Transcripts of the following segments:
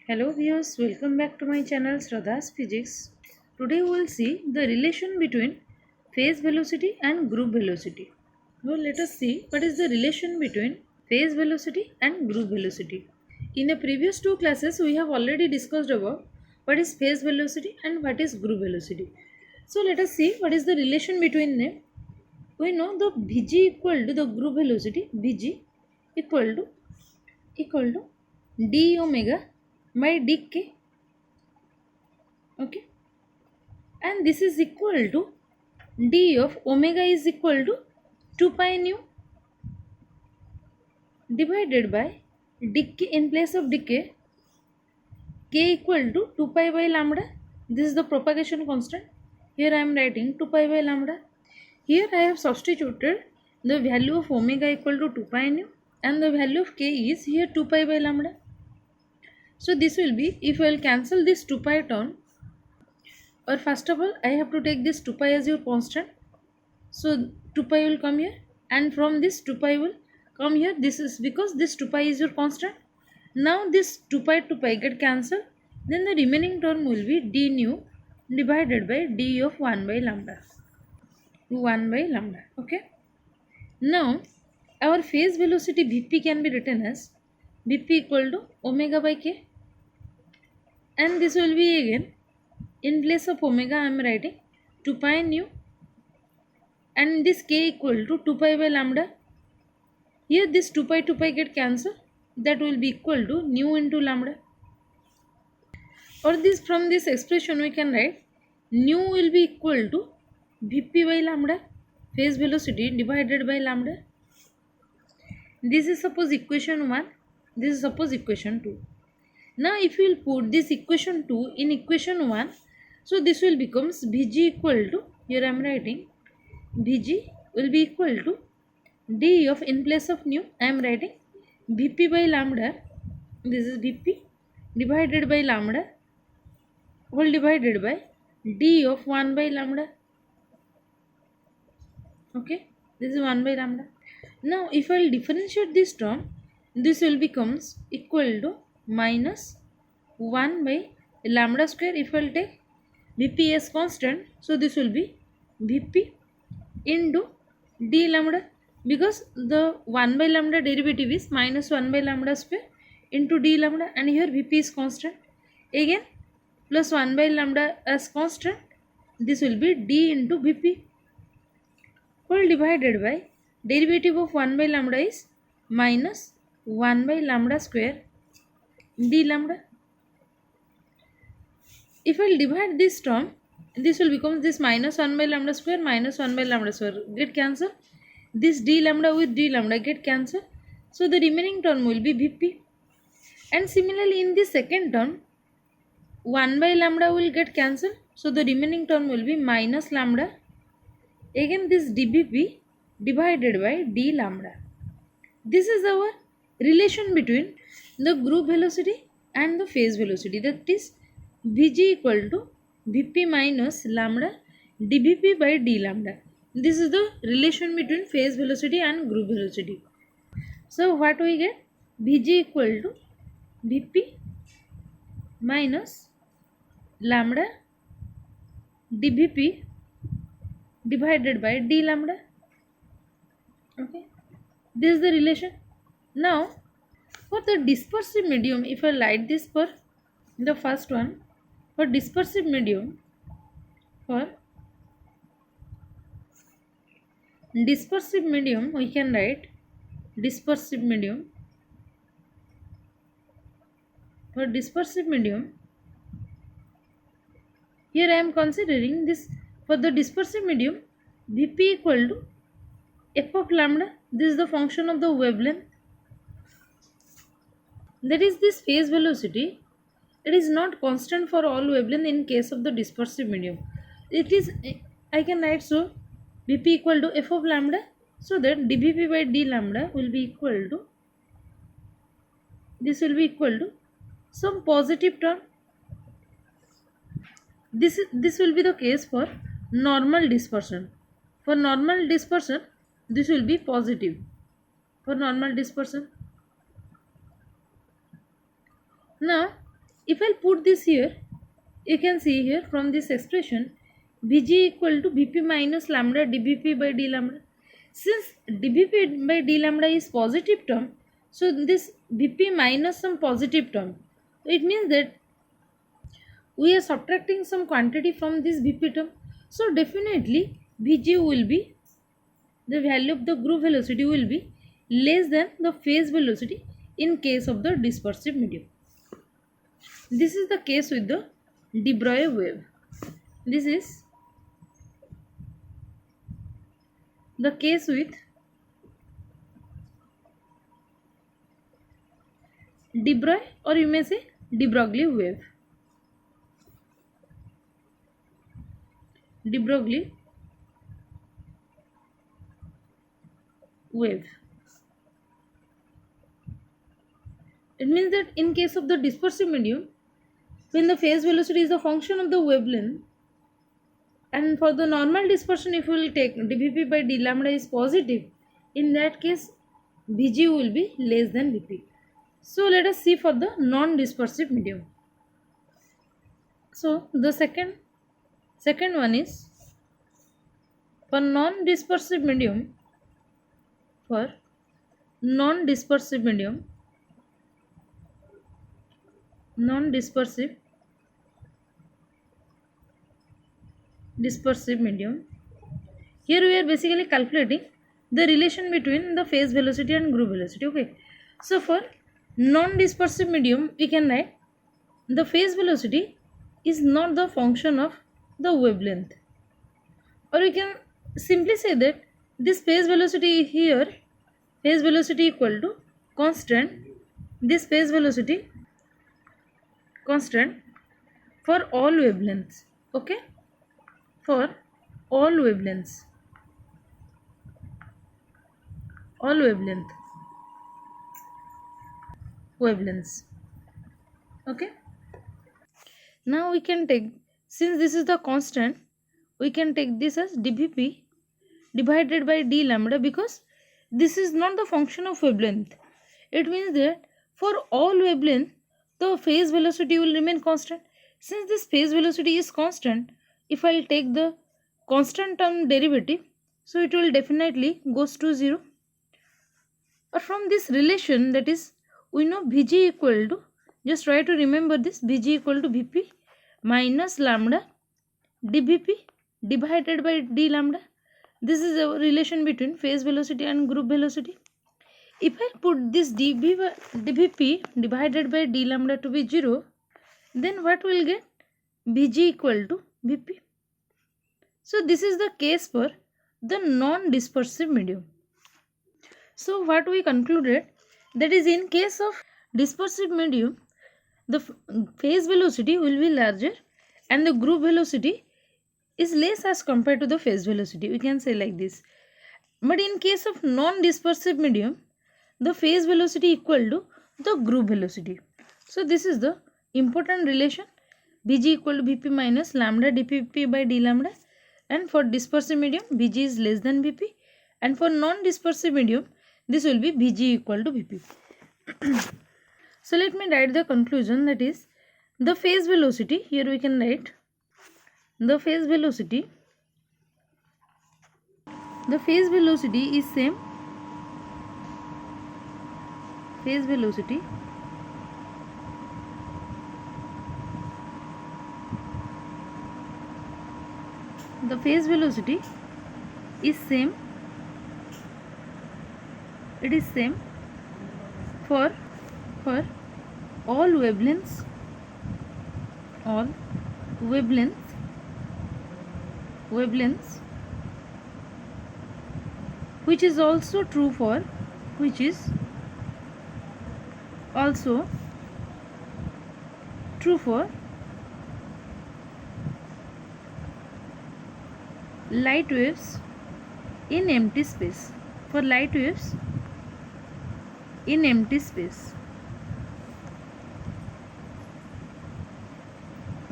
Hello viewers, welcome back to my channel Sradha's Physics. Today we will see the relation between phase velocity and group velocity. Now let us see what is the relation between phase velocity and group velocity. In the previous two classes we have already discussed about what is phase velocity and what is group velocity. So let us see what is the relation between them. We know the Vg equal to the group velocity Vg equal to equal to d omega by dk, okay, and this is equal to d of omega is equal to 2 pi nu divided by decay. In place of decay, k equal to 2 pi by lambda. This is the propagation constant. Here I am writing 2 pi by lambda. Here I have substituted the value of omega equal to 2 pi nu and the value of k is here 2 pi by lambda. So this will be, if I will cancel this 2 pi term, or first of all I have to take this 2 pi as your constant. So 2 pi will come here and from this 2 pi will come here. This is because this 2 pi is your constant. Now this 2 pi get cancelled. Then the remaining term will be d nu divided by d of 1 by lambda. 1 by lambda. Okay. Now our phase velocity Vp can be written as Vp equal to omega by k. And this will be again, in place of omega I am writing 2 pi nu and this k equal to 2 pi by lambda. Here this 2 pi get cancelled. That will be equal to nu into lambda. Or this, from this expression we can write nu will be equal to Vp by lambda, phase velocity divided by lambda. This is suppose equation 1. This is suppose equation 2. Now if we will put this equation 2 in equation 1, so this will becomes Vg equal to, here I am writing Vg will be equal to d of, in place of nu I am writing Vp by lambda. This is Vp divided by lambda whole divided by d of 1 by lambda. Okay, this is 1 by lambda. Now if I will differentiate this term, this will becomes equal to minus 1 by lambda square. If I will take Vp as constant, so this will be Vp into d lambda, because the 1 by lambda derivative is minus 1 by lambda square into d lambda, and here Vp is constant. Again plus 1 by lambda as constant, this will be d into Vp whole divided by derivative of 1 by lambda is minus 1 by lambda square d lambda. If I will divide this term, this will become this minus 1 by lambda square minus 1 by lambda square get cancelled. This d lambda with d lambda get cancelled. So the remaining term will be Vp. And similarly in the second term, 1 by lambda will get cancelled. So the remaining term will be minus lambda. Again this dVp divided by d lambda. This is our relation between the group velocity and the phase velocity. That is Vg equal to Vp minus lambda dVp by d lambda. This is the relation between phase velocity and group velocity. So what we get? Vg equal to Vp minus lambda dVp divided by d lambda. Okay, this is the relation. Now for the dispersive medium, if I write this for the first one, for dispersive medium, for dispersive medium we can write dispersive medium. For dispersive medium, here I am considering this, for the dispersive medium Vp equal to f of lambda. This is the function of the wavelength. That is this phase velocity. It is not constant for all wavelength in case of the dispersive medium. It is, I can write so Vp equal to f of lambda, so that dVp by d lambda will be equal to, this will be equal to some positive term. This will be the case for normal dispersion. For normal dispersion, this will be positive. For normal dispersion. Now If I put this here, you can see here from this expression Vg equal to Vp minus lambda dVp by d lambda. Since dVp by d lambda is positive term, so this Vp minus some positive term, it means that we are subtracting some quantity from this Vp term. So definitely Vg will be, the value of the group velocity will be less than the phase velocity in case of the dispersive medium. This is the case with the de Broglie wave. This is the case with de Broglie, or you may say de Broglie wave. De Broglie wave. It means that in case of the dispersive medium, when the phase velocity is a function of the wavelength, and for the normal dispersion, if we will take dVp by d lambda is positive, in that case Vg will be less than Vp. So let us see for the non-dispersive medium. So the second one is for non-dispersive medium. For non-dispersive medium, dispersive medium, here we are basically calculating the relation between the phase velocity and group velocity. Okay, so for non-dispersive medium, we can write the phase velocity is not the function of the wavelength, or we can simply say that this phase velocity here, phase velocity equal to constant, this phase velocity constant for all wavelengths. Okay, for all wavelengths, all wavelengths. Okay, now we can take, since this is the constant, we can take this as dVp divided by d lambda, because this is not the function of wavelength. It means that for all wavelength the phase velocity will remain constant. Since this phase velocity is constant, if I will take the constant term derivative, so it will definitely goes to 0. Or from this relation, that is, we know Vg equal to, just try to remember this, Vg equal to Vp minus lambda dVp divided by d lambda. This is a relation between phase velocity and group velocity. If I put this dVp divided by d lambda to be 0, then what will get? Vg equal to Vp. So this is the case for the non-dispersive medium. So what we concluded, that is, in case of dispersive medium, the phase velocity will be larger and the group velocity is less as compared to the phase velocity. We can say like this. But in case of non-dispersive medium, the phase velocity equal to the group velocity. So this is the important relation, Vg equal to Vp minus lambda dVp by d lambda, and for dispersive medium Vg is less than Vp, and for non-dispersive medium this will be Vg equal to Vp. So let me write the conclusion, that is, the phase velocity, here we can write the phase velocity is same, phase velocity is same, it is same for all wavelengths, which is also true for light waves in empty space,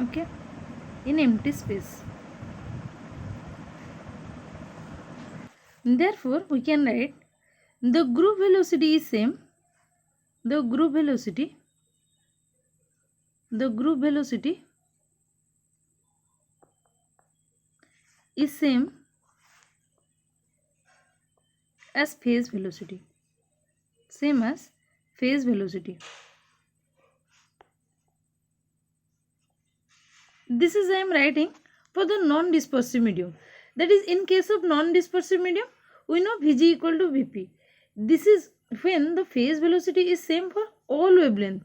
okay, in empty space. Therefore we can write the group velocity is same, the group velocity is same as phase velocity. Same as phase velocity. This is I am writing for the non-dispersive medium. That is, in case of non-dispersive medium, we know Vg equal to Vp. This is when the phase velocity is same for all wavelength.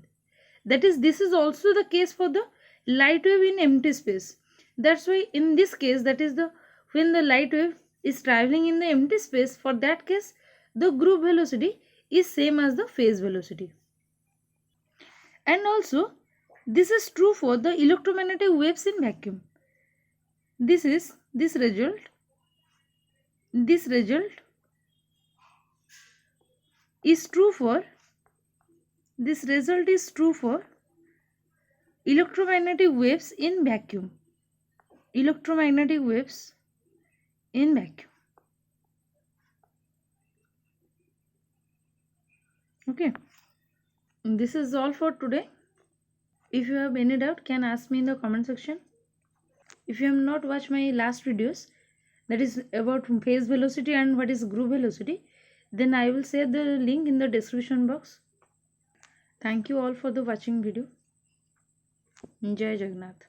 That is, this is also the case for the light wave in empty space. That's why in this case, that is the when the light wave is traveling in the empty space, for that case the group velocity is same as the phase velocity. And also this is true for the electromagnetic waves in vacuum. This result is true for electromagnetic waves in vacuum. Electromagnetic waves in vacuum. Okay, this is all for today. If you have any doubt, can ask me in the comment section. If you have not watched my last videos, that is about phase velocity and what is group velocity, then I will share the link in the description box. Thank you all for the watching video. Jai Jagannath.